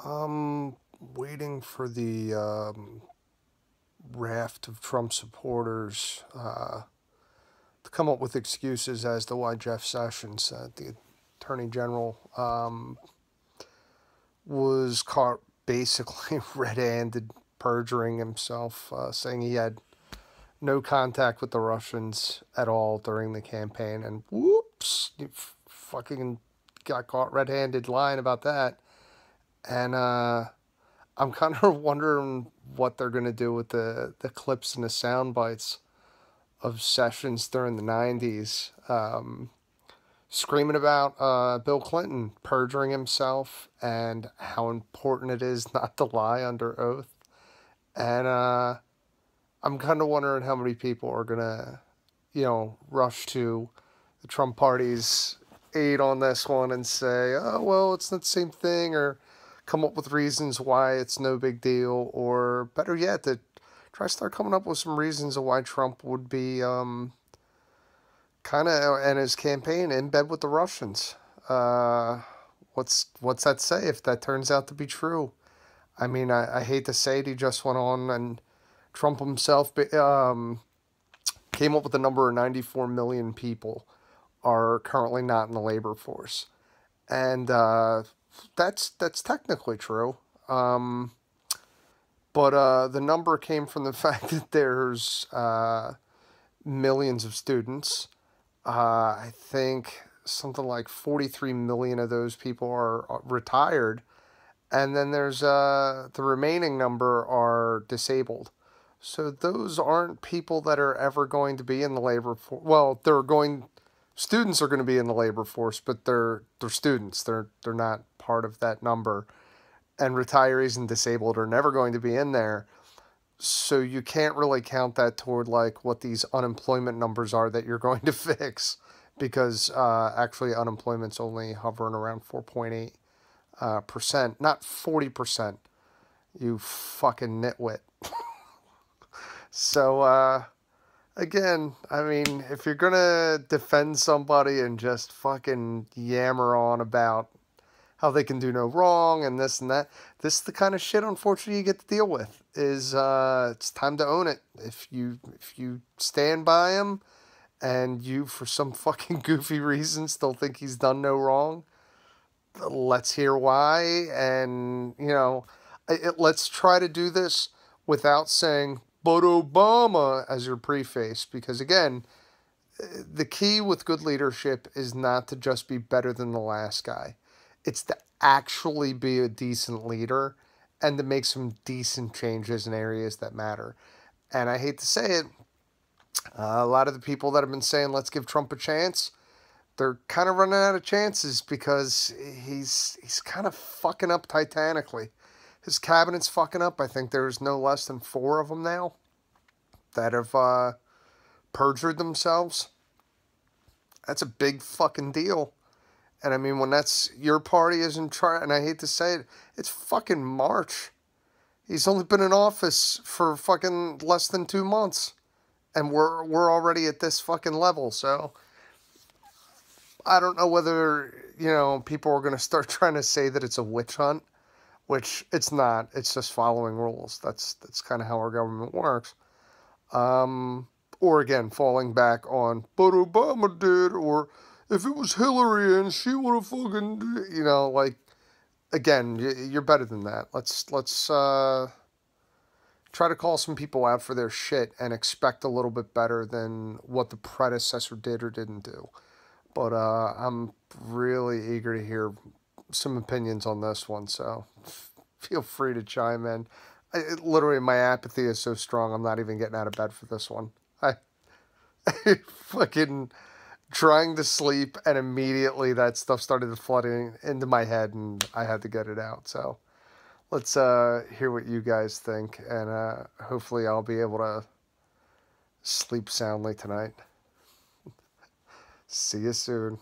Um, Waiting for the raft of Trump supporters to come up with excuses as to why Jeff Sessions, the Attorney General, was caught basically red-handed perjuring himself, saying he had no contact with the Russians at all during the campaign, and whoops, you fucking got caught red-handed lying about that. And I'm kind of wondering what they're gonna do with the clips and the sound bites of Sessions during the '90s, screaming about Bill Clinton perjuring himself and how important it is not to lie under oath. And I'm kind of wondering how many people are gonna, rush to the Trump party's aid on this one and say, oh, well, it's not the same thing, or come up with reasons why it's no big deal, or better yet, to try to start coming up with some reasons of why Trump would be kind of, and his campaign, in bed with the Russians. Uh, what's that say if that turns out to be true? I mean, I hate to say it, he just went on and Trump himself came up with the number of 94 million people are currently not in the labor force, and that's technically true. Um, but the number came from the fact that there's millions of students. I think something like 43 million of those people are retired, and then there's the remaining number are disabled. So those aren't people that are ever going to be in the labor force. Well, students are going to be in the labor force, but they're students. They're not part of that number. And retirees and disabled are never going to be in there. So you can't really count that toward like what these unemployment numbers are that you're going to fix, because actually unemployment's only hovering around 4.8 percent, not 40%. You fucking nitwit. So again, I mean, if you're gonna defend somebody and just fucking yammer on about how they can do no wrong and this and that, this is the kind of shit, unfortunately, you get to deal with. Is it's time to own it. If you stand by him and you, for some fucking goofy reason, still think he's done no wrong, let's hear why. And let's try to do this without saying "but Obama" as your preface, because again, the key with good leadership is not to just be better than the last guy. It's to actually be a decent leader and to make some decent changes in areas that matter. And I hate to say it, a lot of the people that have been saying let's give Trump a chance, they're kind of running out of chances because he's kind of fucking up titanically. His cabinet's fucking up. I think there's no less than 4 of them now that have perjured themselves. That's a big fucking deal. And I mean, when that's your party isn't trying, and I hate to say it, it's fucking March. He's only been in office for fucking less than 2 months, and we're already at this fucking level. So I don't know whether people are gonna start trying to say that it's a witch hunt, which it's not. It's just following rules. That's kind of how our government works. Or again, falling back on, but Obama did, or if it was Hillary and she would have fucking, like, again, you're better than that. Let's try to call some people out for their shit and expect a little bit better than what the predecessor did or didn't do. But I'm really eager to hear some opinions on this one, so feel free to chime in. Literally, my apathy is so strong, I'm not even getting out of bed for this one. I fucking trying to sleep, and immediately that stuff started flooding into my head, and I had to get it out. So let's hear what you guys think, and hopefully I'll be able to sleep soundly tonight. See you soon.